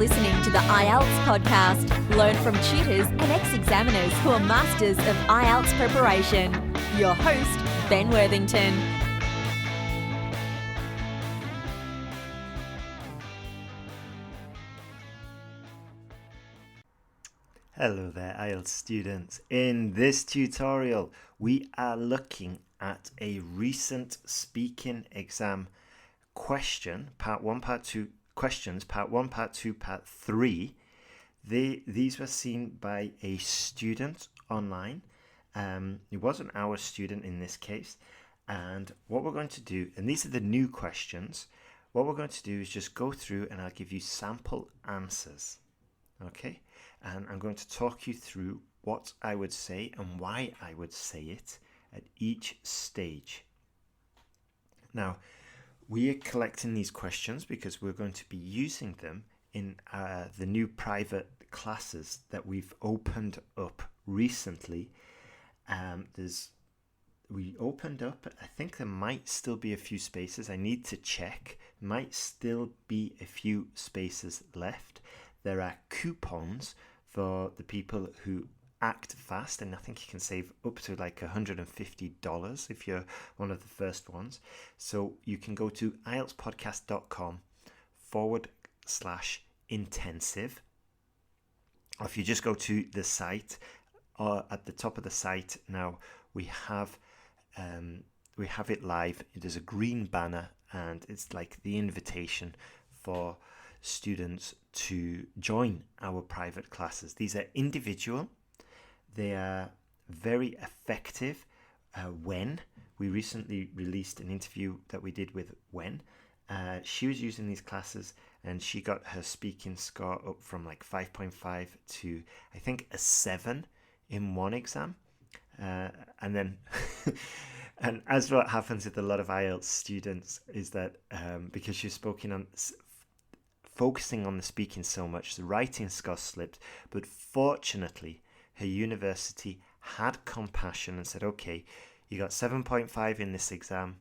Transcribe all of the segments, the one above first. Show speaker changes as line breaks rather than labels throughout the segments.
listening to the IELTS podcast. Learn from tutors and ex-examiners who are masters of IELTS preparation. Your host, Ben Worthington.
Hello there, IELTS students. In this tutorial, we are looking at a recent speaking exam question, part 1, part 2 questions, part 1, part 2, part 3. These were seen by a student online. It wasn't our student in this case. And what we're going to do, and these are the new questions, what we're going to do is just go through and I'll give you sample answers. Okay? And I'm going to talk you through what I would say and why I would say it at each stage. Now, we are collecting these questions because we're going to be using them in the new private classes that we've opened up recently. We opened up, I think there might still be a few spaces. I need to check. Might still be a few spaces left. There are coupons for the people who act fast, and I think you can save up to like $150 if you're one of the first ones. So you can go to IELTSPodcast.com /intensive. Or if you just go to the site, or at the top of the site now, we have it live. There's a green banner, and it's like the invitation for students to join our private classes. These are individual. They are very effective. Wen, we recently released an interview that we did with Wen. She was using these classes and she got her speaking score up from like 5.5 to I think a 7 in one exam. And then and as what happens with a lot of IELTS students is that because she's focusing on the speaking so much, the writing score slipped. But fortunately, her university had compassion and said, okay, you got 7.5 in this exam,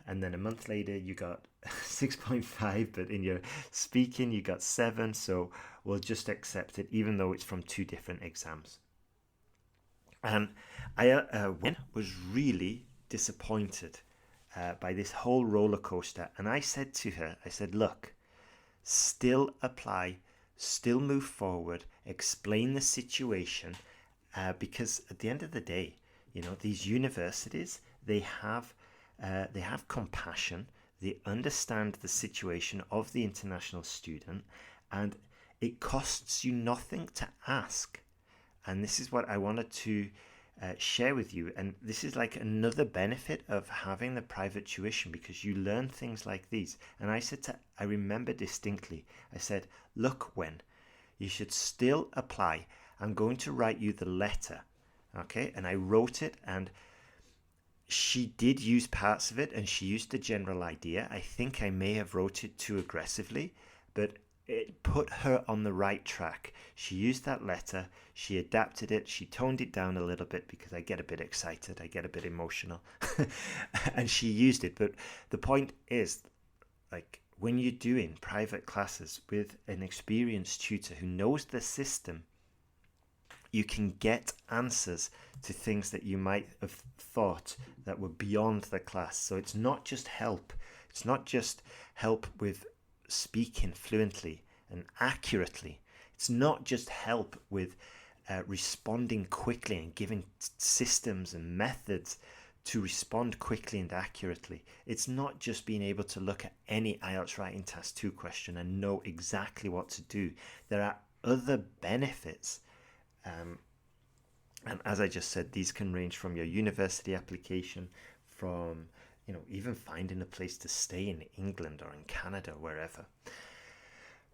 and then a month later you got 6.5, but in your speaking you got 7, so we'll just accept it, even though it's from 2 different exams. And I was really disappointed by this whole roller coaster, and I said to her, look, still apply, still move forward, explain the situation, because at the end of the day, these universities, they have compassion, they understand the situation of the international student, and it costs you nothing to ask. And this is what I wanted to share with you. And this is like another benefit of having the private tuition, because you learn things like these. And I remember distinctly, I said, look, Wen, you should still apply. I'm going to write you the letter. Okay. And I wrote it, and she did use parts of it, and she used the general idea. I think I may have wrote it too aggressively, but it put her on the right track. She used that letter, she adapted it, she toned it down a little bit because I get a bit excited, I get a bit emotional, and she used it. But the point is, like, when you're doing private classes with an experienced tutor who knows the system, you can get answers to things that you might have thought that were beyond the class. So it's not just help. It's not just help with speaking fluently and accurately. It's not just help with responding quickly and giving systems and methods to respond quickly and accurately. It's not just being able to look at any IELTS Writing Task 2 question and know exactly what to do. There are other benefits. And as I just said, these can range from your university application, from even finding a place to stay in England or in Canada, wherever.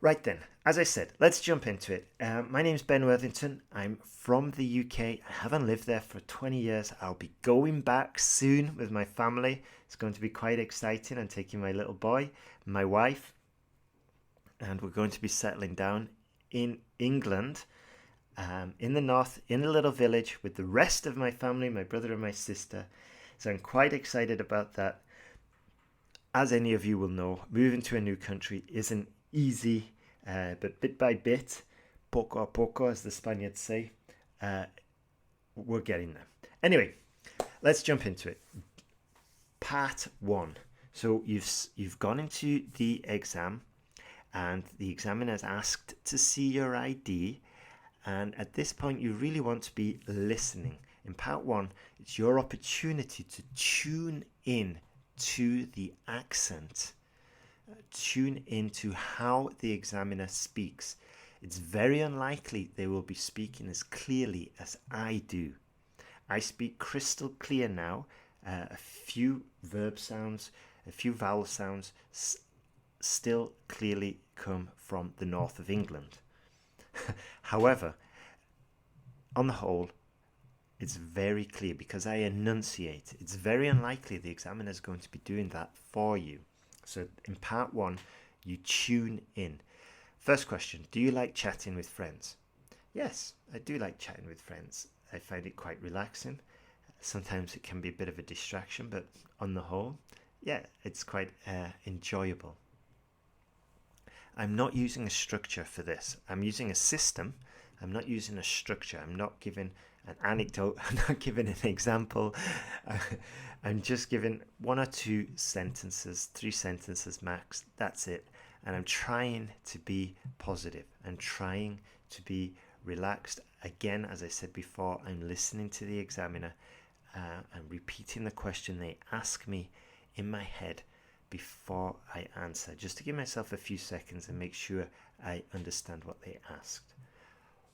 Right then, as I said, let's jump into it. My name's Ben Worthington. I'm from the UK. I haven't lived there for 20 years. I'll be going back soon with my family. It's going to be quite exciting. I'm taking my little boy, my wife, and we're going to be settling down in England, in the north, in a little village with the rest of my family, my brother and my sister. So I'm quite excited about that. As any of you will know, moving to a new country isn't easy. But bit by bit, poco a poco, as the Spaniards say, we're getting there. Anyway, let's jump into it. Part 1. So you've gone into the exam, and the examiner has asked to see your ID, and at this point you really want to be listening. In part 1, it's your opportunity to tune in to the accent, tune into how the examiner speaks. It's very unlikely they will be speaking as clearly as I do. I speak crystal clear now. A few verb sounds, a few vowel sounds still clearly come from the north of England. However, on the whole, it's very clear because I enunciate. It's very unlikely the examiner is going to be doing that for you. So in part 1, you tune in. First question, do you like chatting with friends? Yes, I do like chatting with friends. I find it quite relaxing. Sometimes it can be a bit of a distraction, but on the whole, yeah, it's quite enjoyable. I'm not using a structure for this. I'm using a system. I'm not using a structure. I'm not giving an anecdote. I'm not giving an example. I'm just giving 1 or 2 sentences, 3 sentences max. That's it. And I'm trying to be positive. I'm trying to be relaxed. Again, as I said before, I'm listening to the examiner. I'm repeating the question they ask me in my head before I answer, just to give myself a few seconds and make sure I understand what they asked.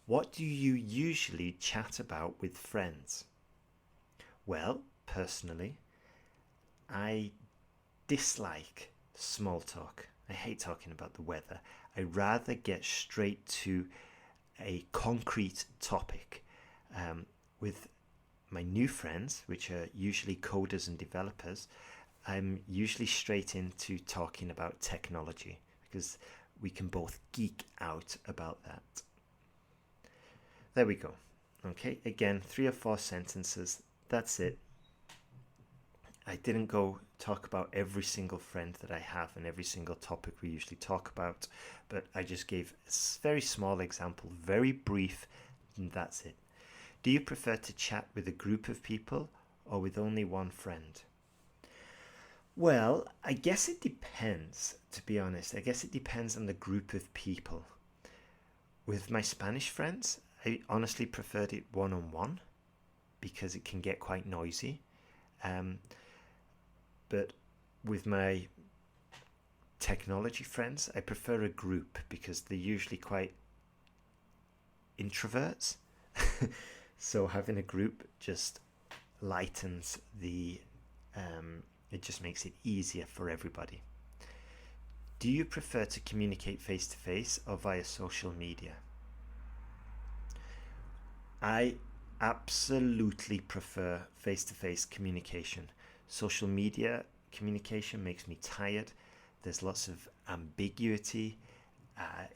What do you usually chat about with friends? Well, personally, I dislike small talk. I hate talking about the weather. I'd rather get straight to a concrete topic. With my new friends, which are usually coders and developers, I'm usually straight into talking about technology because we can both geek out about that. There we go. Okay, again, 3 or 4 sentences. That's it. I didn't go talk about every single friend that I have and every single topic we usually talk about, but I just gave a very small example, very brief, and that's it. Do you prefer to chat with a group of people or with only one friend? Well, I guess it depends, to be honest. I guess it depends on the group of people. With my Spanish friends, I honestly preferred it one-on-one because it can get quite noisy. But with my technology friends, I prefer a group because they're usually quite introverts. So having a group just lightens the, it just makes it easier for everybody. Do you prefer to communicate face-to-face or via social media? I absolutely prefer face-to-face communication. Social media communication makes me tired. There's lots of ambiguity.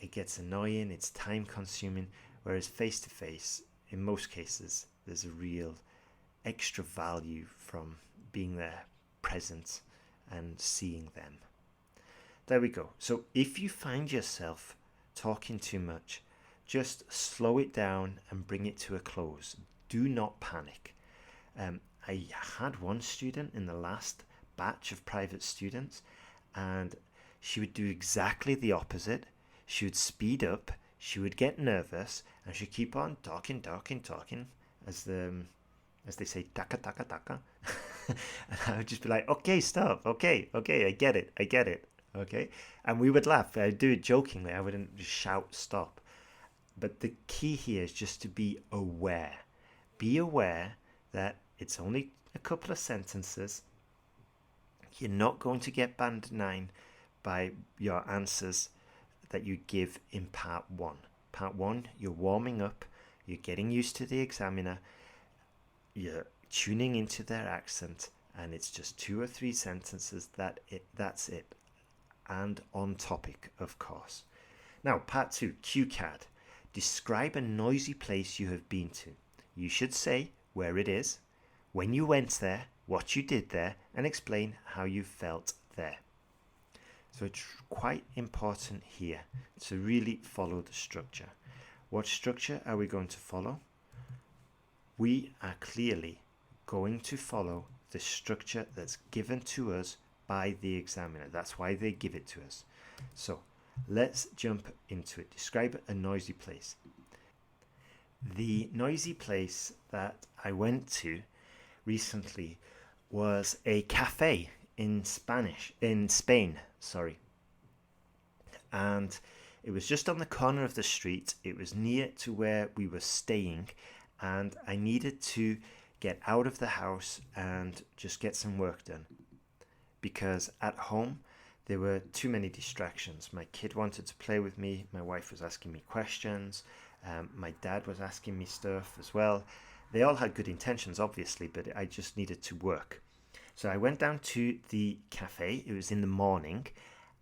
It gets annoying. It's time consuming. Whereas face-to-face, in most cases, there's a real extra value from being there, present, and seeing them. There we go. So if you find yourself talking too much, just slow it down and bring it to a close. Do not panic. I had one student in the last batch of private students, and she would do exactly the opposite. She would speed up, she would get nervous, and she'd keep on talking, as they say, taka, taka, taka. And I would just be like, okay, stop, okay, I get it, okay? And we would laugh. I'd do it jokingly. I wouldn't just shout, stop. But the key here is just to be aware. Be aware that it's only a couple of sentences. You're not going to get band 9 by your answers that you give in part 1. Part 1, you're warming up, you're getting used to the examiner, you're tuning into their accent, and it's just 2 or 3 sentences. That's it. And on topic, of course. Now, part 2, cue card. Describe a noisy place you have been to. You should say where it is, when you went there, what you did there, and explain how you felt there. So it's quite important here to really follow the structure. What structure are we going to follow? We are clearly going to follow the structure that's given to us by the examiner. That's why they give it to us. So let's jump into it. Describe a noisy place. The noisy place that I went to recently was a cafe in Spain, and it was just on the corner of the street. It was near to where we were staying, and I needed to get out of the house and just get some work done, because at home there were too many distractions. My kid wanted to play with me, my wife was asking me questions, my dad was asking me stuff as well. They all had good intentions, obviously, but I just needed to work. So I went down to the cafe. It was in the morning,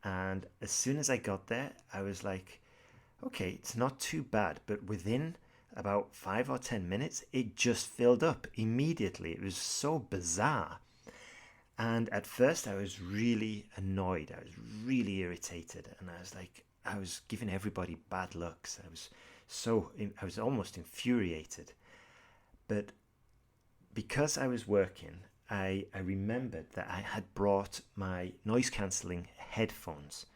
and as soon as I got there, I was like, okay, it's not too bad. But within about 5 or 10 minutes, it just filled up immediately. It was so bizarre. And at first I was really annoyed. I was really irritated, and I was like, I was giving everybody bad looks. I was almost infuriated. But because I was working, I remembered that I had brought my noise cancelling headphones,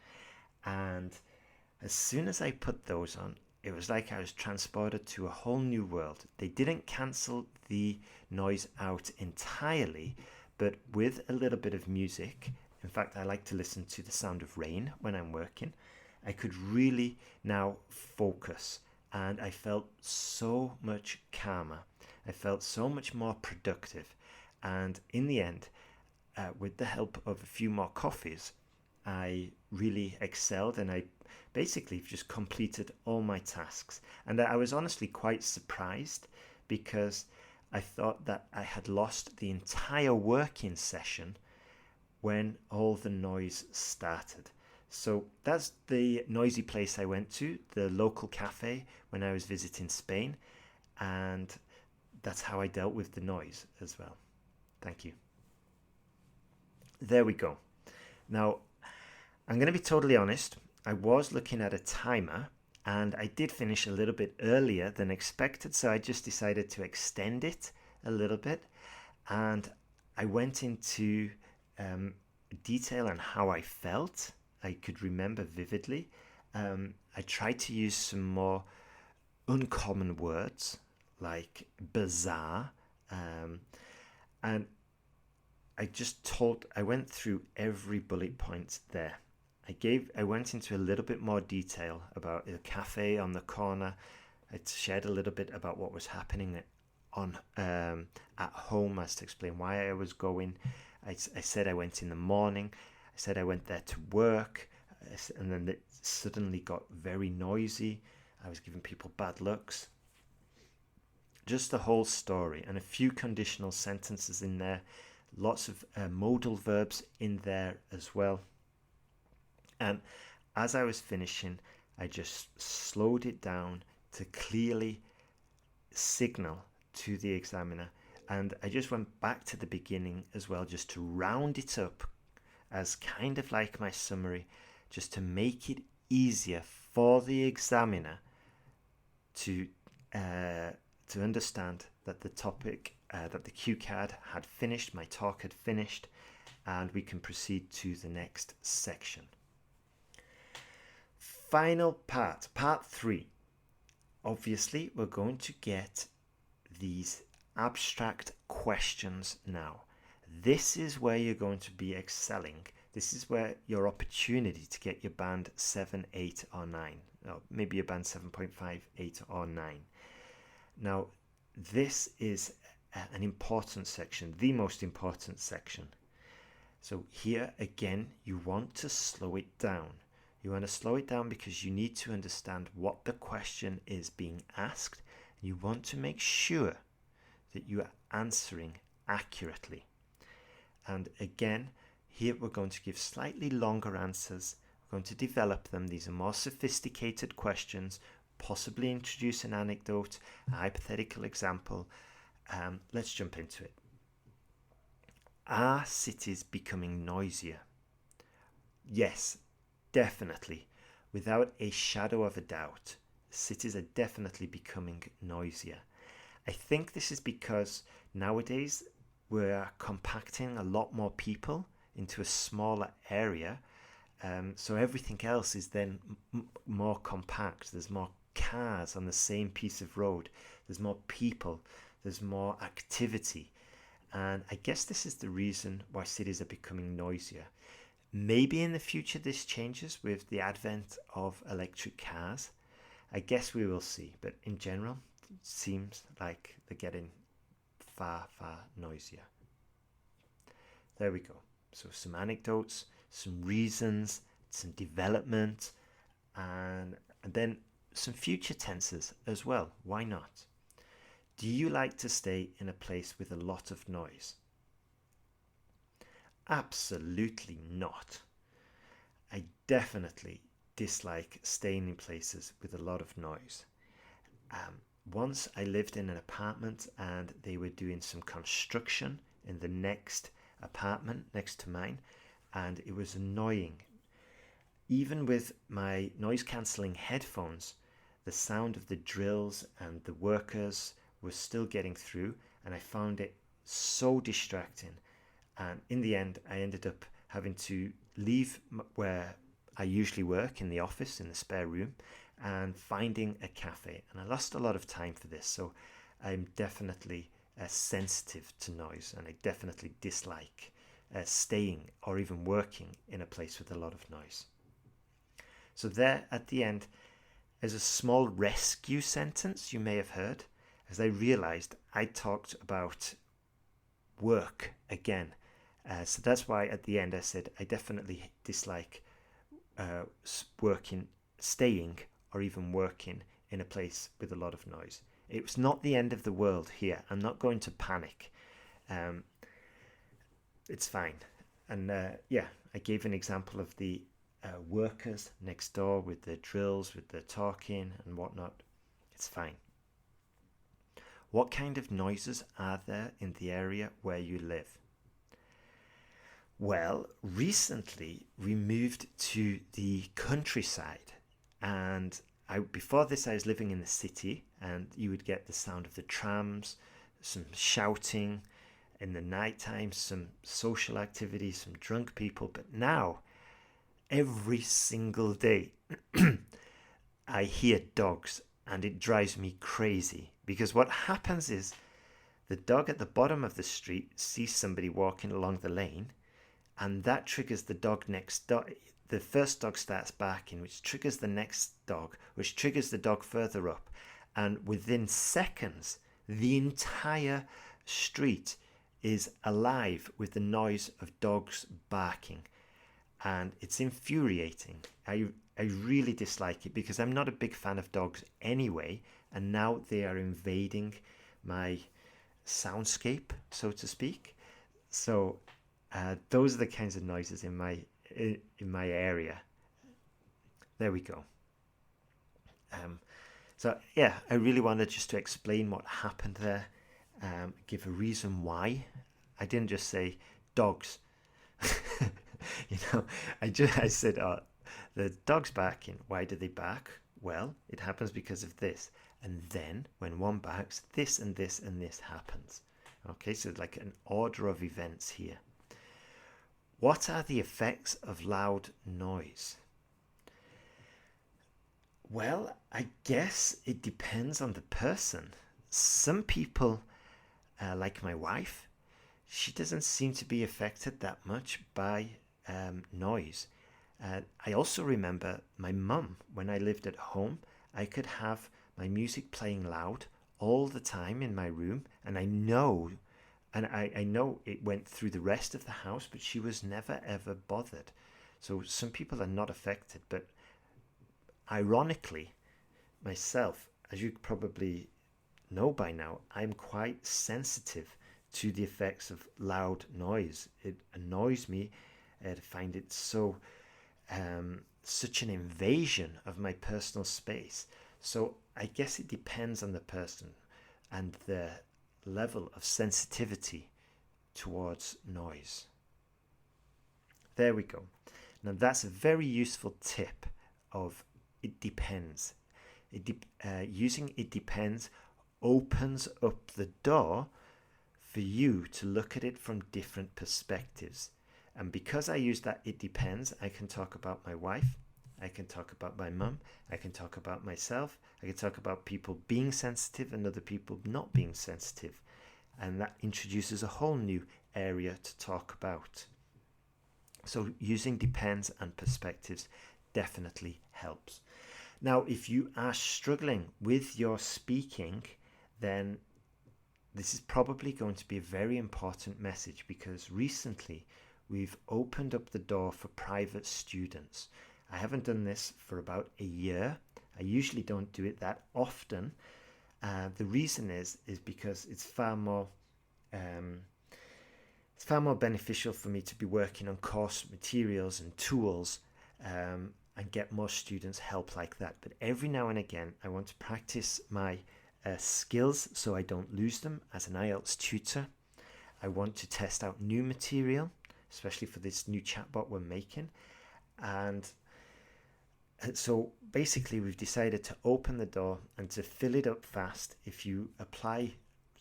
and as soon as I put those on, it was like I was transported to a whole new world. They didn't cancel the noise out entirely, but with a little bit of music. In fact, I like to listen to the sound of rain when I'm working. I could really now focus, and I felt so much calmer. I felt so much more productive. And in the end, with the help of a few more coffees, I really excelled, and I basically just completed all my tasks. And I was honestly quite surprised, because I thought that I had lost the entire working session when all the noise started. So that's the noisy place I went to, the local cafe, when I was visiting Spain. And that's how I dealt with the noise as well. Thank you. There we go. Now, I'm going to be totally honest. I was looking at a timer, and I did finish a little bit earlier than expected, so I just decided to extend it a little bit. And I went into detail on how I felt. I could remember vividly. I tried to use some more uncommon words like bizarre, and I went through every bullet point there. I went into a little bit more detail about the cafe on the corner. I shared a little bit about what was happening at home, as to explain why I was going. I said I went in the morning. I said I went there to work, and then it suddenly got very noisy. I was giving people bad looks. Just the whole story, and a few conditional sentences in there. Lots of modal verbs in there as well. And as I was finishing, I just slowed it down to clearly signal to the examiner. And I just went back to the beginning as well, just to round it up as kind of like my summary, just to make it easier for the examiner to understand that the topic, that the cue card had finished, my talk had finished, and we can proceed to the next section. Final part 3. Obviously, we're going to get these abstract questions now. This is where you're going to be excelling. This is where your opportunity to get your band 7, 8, or 9, or maybe your band 7.5, 8, or 9. Now, this is an important section, the most important section. So here again, you want to slow it down. You want to slow it down because you need to understand what the question is being asked. You want to make sure that you are answering accurately. And again, here we're going to give slightly longer answers. We're going to develop them. These are more sophisticated questions, possibly introduce an anecdote, a hypothetical example. Let's jump into it. Are cities becoming noisier? Yes, definitely. Without a shadow of a doubt, cities are definitely becoming noisier. I think this is because nowadays we're compacting a lot more people into a smaller area. So everything else is then more compact. There's more cars on the same piece of road. There's more people. There's more activity. And I guess this is the reason why cities are becoming noisier. Maybe in the future this changes with the advent of electric cars. I guess we will see. But in general, it seems like they're getting far, far noisier. There we go. So some anecdotes, some reasons, some development, and then some future tenses as well. Why not? Do you like to stay in a place with a lot of noise? Absolutely not. I definitely dislike staying in places with a lot of noise. Once I lived in an apartment and they were doing some construction in the next apartment next to mine, and it was annoying. Even with my noise cancelling headphones, the sound of the drills and the workers was still getting through, and I found it so distracting. And in the end, I ended up having to leave where I usually work, in the office, in the spare room, and finding a cafe. And I lost a lot of time for this, so I'm definitely sensitive to noise, and I definitely dislike staying or even working in a place with a lot of noise. So there at the end is a small rescue sentence you may have heard, as I realized I talked about work again. So that's why at the end I said I definitely dislike staying or even working in a place with a lot of noise. It was not the end of the world here. I'm not going to panic. It's fine. And I gave an example of the workers next door with the drills, with the talking and whatnot. It's fine. What kind of noises are there in the area where you live? Well, recently we moved to the countryside, and before this I was living in the city, and you would get the sound of the trams, some shouting in the night time, some social activity, some drunk people. But now, every single day, I hear dogs, and it drives me crazy, because what happens is the dog at the bottom of the street sees somebody walking along the lane, and that triggers the dog next door. The first dog starts barking, which triggers the next dog, which triggers the dog further up. And within seconds, the entire street is alive with the noise of dogs barking. And it's infuriating. I really dislike it because I'm not a big fan of dogs anyway. And now they are invading my soundscape, so to speak. So those are the kinds of noises in my area. There we go. I really wanted just to explain what happened there, give a reason why. I didn't just say dogs. I said, the dog's barking. Why do they bark? Well, it happens because of this. And then when one barks, this and this and this happens. Okay, so like an order of events here. What are the effects of loud noise? Well, I guess it depends on the person. Some people, like my wife, she doesn't seem to be affected that much by noise. I also remember my mum, when I lived at home, I could have my music playing loud all the time in my room, and I know it went through the rest of the house, but she was never ever bothered. So some people are not affected, but ironically, myself, as you probably know by now, I'm quite sensitive to the effects of loud noise. It annoys me. I find it such an invasion of my personal space. So I guess it depends on the person and the level of sensitivity towards noise. There we go. Now that's a very useful tip of it depends. Using it depends opens up the door for you to look at it from different perspectives. And because I use that it depends, I can talk about my wife, I can talk about my mum, I can talk about myself, I can talk about people being sensitive and other people not being sensitive. And that introduces a whole new area to talk about. So using depends and perspectives definitely helps. Now, if you are struggling with your speaking, then this is probably going to be a very important message, because recently we've opened up the door for private students. I haven't done this for about a year. I usually don't do it that often. The reason is because it's far more beneficial for me to be working on course materials and tools and get more students help like that. But every now and again, I want to practice my skills so I don't lose them as an IELTS tutor. I want to test out new material, especially for this new chatbot we're making. And so basically we've decided to open the door and to fill it up fast. If you apply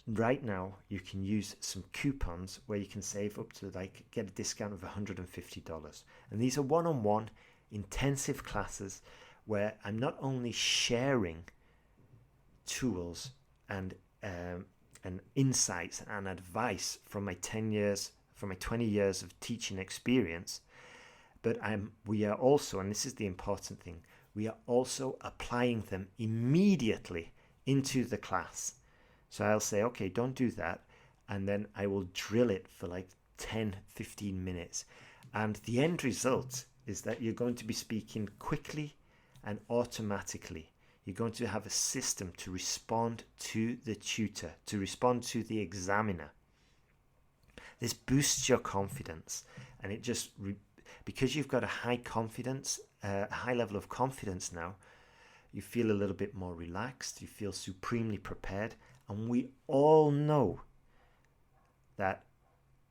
right now, you can use some coupons where you can save up to get a discount of $150. And these are one-on-one intensive classes where I'm not only sharing tools and insights and advice from my 20 years of teaching experience, but we are also, and this is the important thing, we are also applying them immediately into the class. So I'll say, okay, don't do that, and then I will drill it for 10-15 minutes, and the end result is that you're going to be speaking quickly and automatically. You're going to have a system to respond to the tutor, to respond to the examiner. This boosts your confidence, and it just because you've got a high level of confidence now, you feel a little bit more relaxed, you feel supremely prepared. And we all know that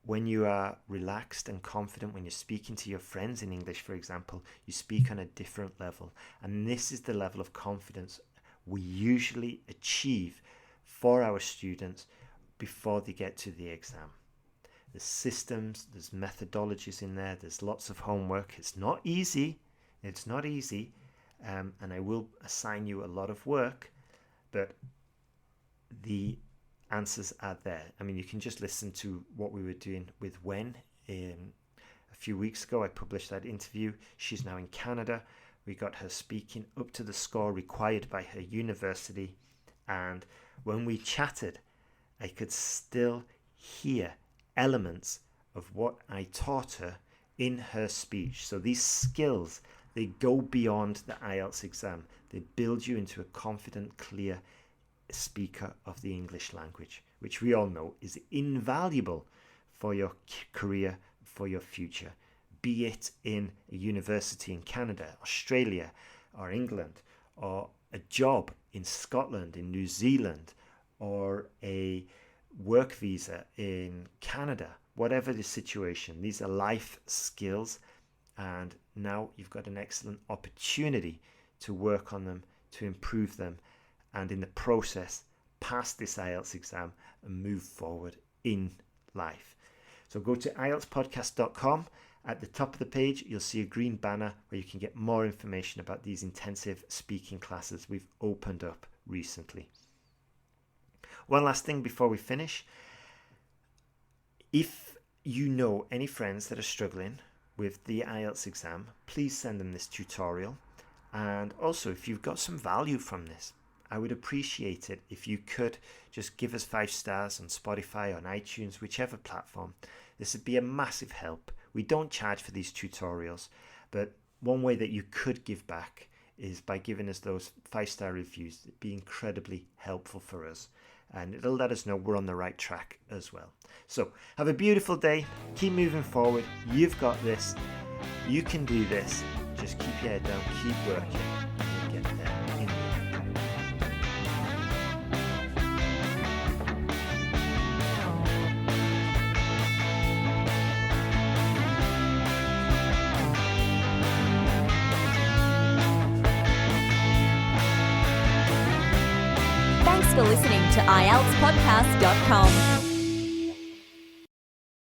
when you are relaxed and confident, when you're speaking to your friends in English, for example, you speak on a different level. And this is the level of confidence we usually achieve for our students before they get to the exam. There's systems, there's methodologies in there, there's lots of homework. It's not easy, and I will assign you a lot of work, but the answers are there. I mean, you can just listen to what we were doing with Wen. A few weeks ago, I published that interview. She's now in Canada. We got her speaking up to the score required by her university. And when we chatted, I could still hear elements of what I taught her in her speech. So these skills, they go beyond the IELTS exam. They build you into a confident, clear speaker of the English language, which we all know is invaluable for your career, for your future, be it in a university in Canada, Australia, or England, or a job in Scotland, in New Zealand, or a work visa in Canada. Whatever the situation, these are life skills, and now you've got an excellent opportunity to work on them, to improve them, and in the process pass this IELTS exam and move forward in life. So go to IELTSPodcast.com. At the top of the page, you'll see a green banner where you can get more information about these intensive speaking classes we've opened up recently. One last thing before we finish. If you know any friends that are struggling with the IELTS exam, please send them this tutorial. And also, if you've got some value from this, I would appreciate it if you could just give us 5 stars on Spotify, on iTunes, whichever platform. This would be a massive help. We don't charge for these tutorials, but one way that you could give back is by giving us those 5-star reviews. It'd be incredibly helpful for us, and it'll let us know we're on the right track as well. So have a beautiful day. Keep moving forward. You've got this. You can do this. Just keep your head down, keep working, and you'll get there.
Thanks for listening to IELTSPodcast.com.